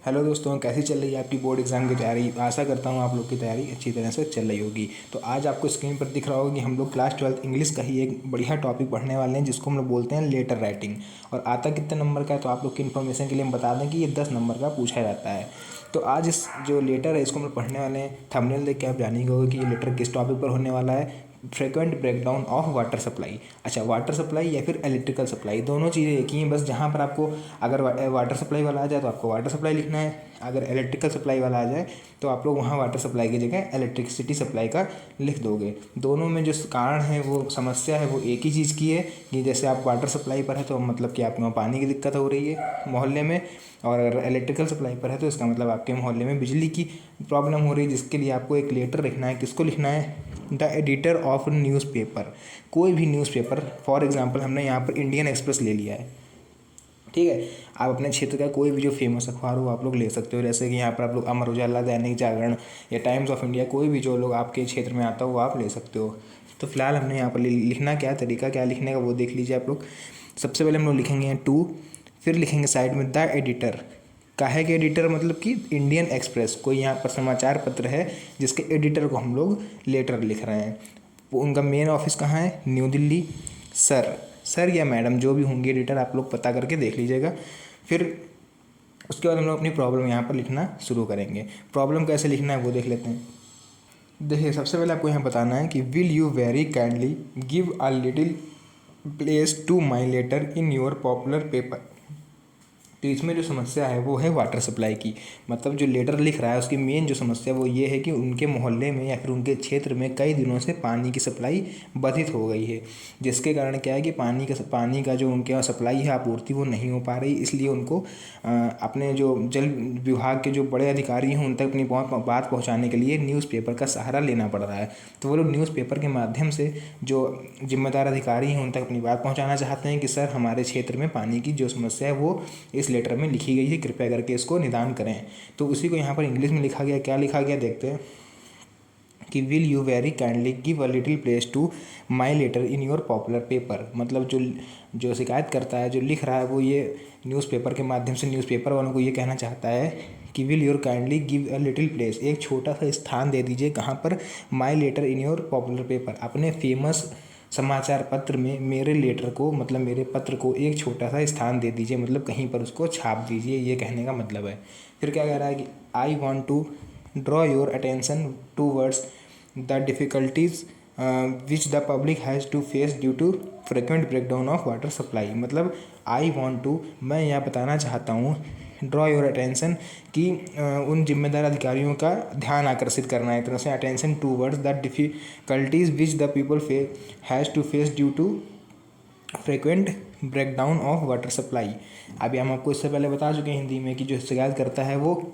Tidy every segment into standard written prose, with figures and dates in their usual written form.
Hello दोस्तों, कैसी चल रही है आपकी बोर्ड एग्ज़ाम की तैयारी। आशा करता हूँ आप लोग की तैयारी अच्छी तरह से चल रही होगी। तो आज आपको स्क्रीन पर दिख रहा होगा कि हम लोग क्लास 12 इंग्लिश का ही एक बढ़िया टॉपिक पढ़ने वाले हैं, जिसको हम लोग बोलते हैं लेटर राइटिंग। और आता कितने नंबर का है तो आप लोग की इन्फॉर्मेशन के लिए हम बता दें कि ये 10 नंबर का पूछा जाता है। तो आज इस जो लेटर है इसको हम लोग पढ़ने वाले हैं। थंबनेल देख के आप जानेंगे होगा कि ये लेटर किस टॉपिक पर होने वाला है। Frequent breakdown of water supply. अच्छा, वाटर सप्लाई या फिर इलेक्ट्रिकल सप्लाई, दोनों चीज़ें एक ही हैं। बस जहाँ पर आपको अगर वाटर सप्लाई वाला आ जाए तो आपको वाटर सप्लाई लिखना है, अगर इलेक्ट्रिकल सप्लाई वाला आ जाए तो आप लोग वहाँ वाटर सप्लाई की जगह इलेक्ट्रिसिटी सप्लाई का लिख दोगे। दोनों में जो कारण है, वो समस्या है, वो एक ही चीज़ की है कि जैसे आप वाटर सप्लाई पर है तो मतलब कि आपके वहाँ पानी की दिक्कत हो रही है मोहल्ले में, और अगर इलेक्ट्रिकल सप्लाई पर है तो इसका मतलब आपके मोहल्ले में बिजली की प्रॉब्लम हो रही है, जिसके लिए आपको एक लेटर लिखना है। किसको लिखना है? The editor of newspaper. कोई भी न्यूज़पेपर, फॉर एग्जांपल हमने यहाँ पर इंडियन एक्सप्रेस ले लिया है, ठीक है। आप अपने क्षेत्र का कोई भी जो फेमस अखबार हो आप लोग ले सकते हो। जैसे कि यहाँ पर आप लोग अमर उजाला, दैनिक जागरण या टाइम्स ऑफ इंडिया, कोई भी जो लोग आपके क्षेत्र में आता हो वो आप ले सकते हो। तो फिलहाल हमने यहाँ पर लिखना क्या तरीका क्या लिखने का वो देख लीजिए आप लोग। सबसे पहले हम लोग लिखेंगे टू, फिर लिखेंगे साइड में द एडिटर। काहे के एडिटर? मतलब कि इंडियन एक्सप्रेस कोई यहाँ पर समाचार पत्र है जिसके एडिटर को हम लोग लेटर लिख रहे हैं। उनका मेन ऑफिस कहाँ है? न्यू दिल्ली। सर या मैडम जो भी होंगे एडिटर, आप लोग पता करके देख लीजिएगा। फिर उसके बाद हम लोग अपनी प्रॉब्लम यहाँ पर लिखना शुरू करेंगे। प्रॉब्लम कैसे लिखना है वो देख लेते हैं। देखिए, सबसे पहले आपको यहाँ बताना है कि will you very kindly give a little place to my letter in your popular paper. तो इसमें जो समस्या है वो है वाटर सप्लाई की। मतलब जो लेटर लिख रहा है उसकी मेन जो समस्या वो ये है कि उनके मोहल्ले में या फिर उनके क्षेत्र में कई दिनों से पानी की सप्लाई बाधित हो गई है, जिसके कारण क्या है कि पानी का जो उनके यहाँ सप्लाई है, आपूर्ति, वो नहीं हो पा रही। इसलिए उनको अपने जो जल विभाग के जो बड़े अधिकारी हैं उन तक अपनी बात पहुँचाने के लिए न्यूज़पेपर का सहारा लेना पड़ रहा है। तो वो लोग न्यूज़पेपर के माध्यम से जो जिम्मेदार अधिकारी हैं उन तक अपनी बात पहुँचाना चाहते हैं कि सर, हमारे क्षेत्र में पानी की जो समस्या है वो इस लेटर में लिखी गई है, कृपया करके इसको निदान करें। तो उसी को यहाँ पर इंग्लिश में लिखा गया। क्या लिखा गया देखते हैं कि will you very kindly give a little place to my letter in your popular paper. मतलब जो शिकायत करता है, जो लिख रहा है, वो ये न्यूज़पेपर के माध्यम से न्यूज़पेपर वालों को ये कहना चाहता है कि will your kindly give a little place, एक छोटा सा स्थान दे दीजिए। कहाँ पर? My letter in your popular paper, अपने फेमस समाचार पत्र में मेरे लेटर को, मतलब मेरे पत्र को एक छोटा सा स्थान दे दीजिए, मतलब कहीं पर उसको छाप दीजिए, ये कहने का मतलब है। फिर क्या कह रहा है कि I want to draw your attention towards the difficulties which the public has to face due to frequent breakdown of water supply. मतलब आई वॉन्ट टू, मैं यहाँ बताना चाहता हूँ, ड्रॉ योर अटेंशन कि उन जिम्मेदार अधिकारियों का ध्यान आकर्षित करना है, एक तरह से attention towards the difficulties which the people has to face due to frequent breakdown of water supply. अभी हम आपको इससे पहले बता चुके हैं हिंदी में कि जो शिकायत करता है वो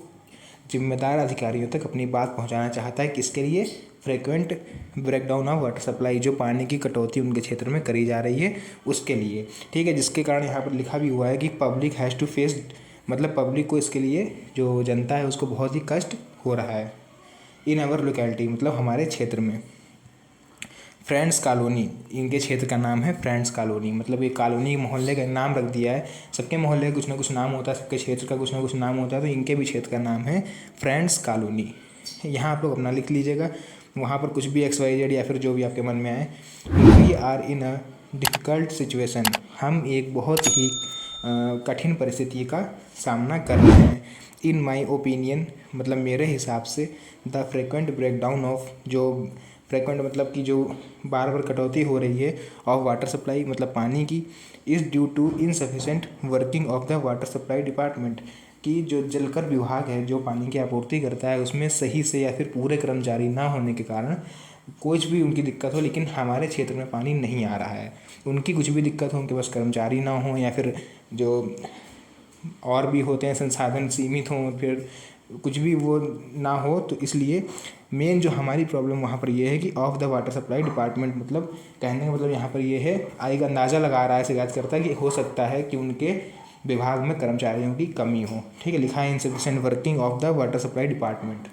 जिम्मेदार अधिकारियों तक अपनी बात पहुंचाना चाहता है। किसके लिए? Frequent breakdown of water supply, जो पानी की कटौती उनके क्षेत्र में करी जा रही है उसके लिए, ठीक है। जिसके कारण यहाँ पर लिखा भी हुआ है कि पब्लिक हैज़ टू फेस, मतलब पब्लिक को, इसके लिए जो जनता है उसको बहुत ही कष्ट हो रहा है। इन अवर लोकेलिटी, मतलब हमारे क्षेत्र में। फ्रेंड्स कॉलोनी, इनके क्षेत्र का नाम है फ्रेंड्स कॉलोनी। मतलब ये कॉलोनी मोहल्ले का नाम रख दिया है। सबके मोहल्ले का कुछ ना कुछ नाम होता है, सबके क्षेत्र का कुछ ना कुछ नाम होता है, तो इनके भी क्षेत्र का नाम है फ्रेंड्स कॉलोनी। यहाँ आप लोग अपना लिख लीजिएगा। वहाँ पर कुछ भी XYZ या फिर जो भी आपके मन में आए। We are in a difficult situation, हम एक बहुत ही कठिन परिस्थिति का सामना कर रहे हैं। इन माई ओपिनियन, मतलब मेरे हिसाब से, द फ्रिक्वेंट ब्रेकडाउन ऑफ, जो फ्रिक्वेंट मतलब कि जो बार बार कटौती हो रही है, ऑफ वाटर सप्लाई, मतलब पानी की, is due to insufficient working of the water supply department, कि जो जलकर विभाग है जो पानी की आपूर्ति करता है उसमें सही से या फिर पूरे कर्मचारी ना होने के कारण कुछ भी उनकी दिक्कत हो, लेकिन हमारे क्षेत्र में पानी नहीं आ रहा है। उनकी कुछ भी दिक्कत हो, उनके पास कर्मचारी ना हो या फिर जो और भी होते हैं संसाधन सीमित हों, फिर कुछ भी वो ना हो, तो इसलिए मेन जो हमारी प्रॉब्लम वहाँ पर ये है कि of the water supply department, मतलब कहने का मतलब यहाँ पर ये है, एक अंदाज़ा लगा रहा है शिकायत करता है कि हो सकता है कि उनके विभाग में कर्मचारियों की कमी हो, ठीक है। लिखा है insufficient working of the water supply department.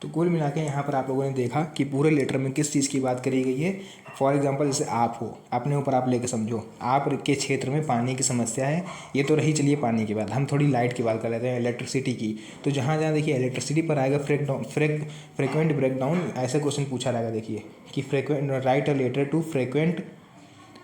तो कुल मिला के यहाँ पर आप लोगों ने देखा कि पूरे लेटर में किस चीज़ की बात करी गई है। फॉर एग्जांपल जैसे आप हो, अपने ऊपर आप लेके समझो, आप के क्षेत्र में पानी की समस्या है। ये तो रही चलिए पानी की बात, हम थोड़ी लाइट की बात कर लेते हैं, इलेक्ट्रिसिटी की। तो जहाँ जहाँ देखिए इलेक्ट्रिसिटी पर आएगा फ्रिक्वेंट ब्रेकडाउन, ऐसा क्वेश्चन पूछा रहेगा देखिए कि frequent write a letter to frequent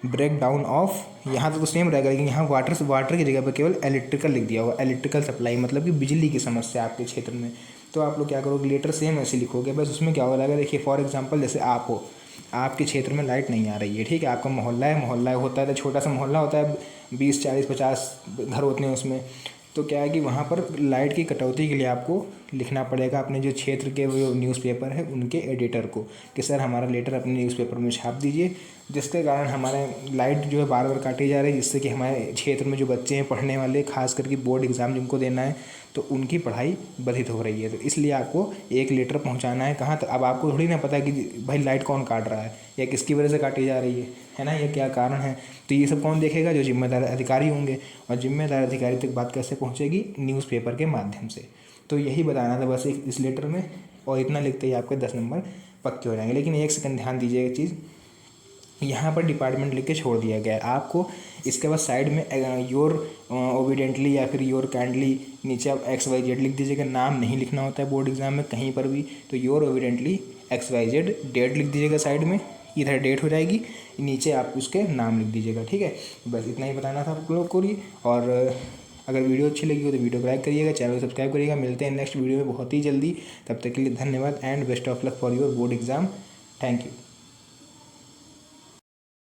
break down of, यहाँ तो सेम रहेगा लेकिन यहाँ वाटर की जगह पर केवल इलेक्ट्रिकल लिख दिया होगा, इलेक्ट्रिकल सप्लाई मतलब कि बिजली की समस्या आपके क्षेत्र में। तो आप लोग क्या करोगे, लेटर सेम ऐसे लिखोगे, बस उसमें क्या हो रहेगा देखिए। फॉर एग्जांपल जैसे आप हो, आपके क्षेत्र में लाइट नहीं आ रही है, ठीक है, आपका मोहल्ला होता है तो छोटा सा मोहल्ला होता है, 20 40 50 घर होते हैं उसमें। तो क्या है कि वहाँ पर लाइट की कटौती के लिए आपको लिखना पड़ेगा अपने जो क्षेत्र के वो न्यूज़पेपर है उनके एडिटर को कि सर हमारा लेटर अपने न्यूज़पेपर में छाप दीजिए, जिसके कारण हमारे लाइट जो है बार बार काटी जा रही है, जिससे कि हमारे क्षेत्र में जो बच्चे हैं पढ़ने वाले, खास करके बोर्ड एग्ज़ाम जिनको देना है, तो उनकी पढ़ाई बाधित हो रही है। तो इसलिए आपको एक लेटर पहुंचाना है कहाँ तक। अब आपको थोड़ी ना पता है कि भाई लाइट कौन काट रहा है या किसकी वजह से काटी जा रही है ना, ये क्या कारण है। तो ये सब कौन देखेगा, जो जिम्मेदार अधिकारी होंगे। और जिम्मेदार अधिकारी तक बात कैसे पहुँचेगी, न्यूज़पेपर के माध्यम से। तो यही बताना था बस एक इस लेटर में, और इतना लिखते ही आपके 10 नंबर पक्के हो जाएंगे। लेकिन एक सेकंड ध्यान दीजिएगा एक चीज़, यहाँ पर डिपार्टमेंट लिख के छोड़ दिया गया है आपको। इसके बाद साइड में योर ओबिडेंटली या फिर योर काइंडली, नीचे आप XYZ लिख दीजिएगा। नाम नहीं लिखना होता है बोर्ड एग्जाम में कहीं पर भी, तो योर ओबिडेंटली XYZ, डेट लिख दीजिएगा साइड में, इधर डेट हो जाएगी, नीचे आप उसके नाम लिख दीजिएगा, ठीक है। बस इतना ही बताना था आप लोग को। और अगर वीडियो अच्छी लगी हो तो वीडियो को लाइक करिएगा, चैनल को सब्सक्राइब करिएगा। मिलते हैं नेक्स्ट वीडियो में बहुत ही जल्दी, तब तक के लिए धन्यवाद and best of luck for your board exam. Thank you.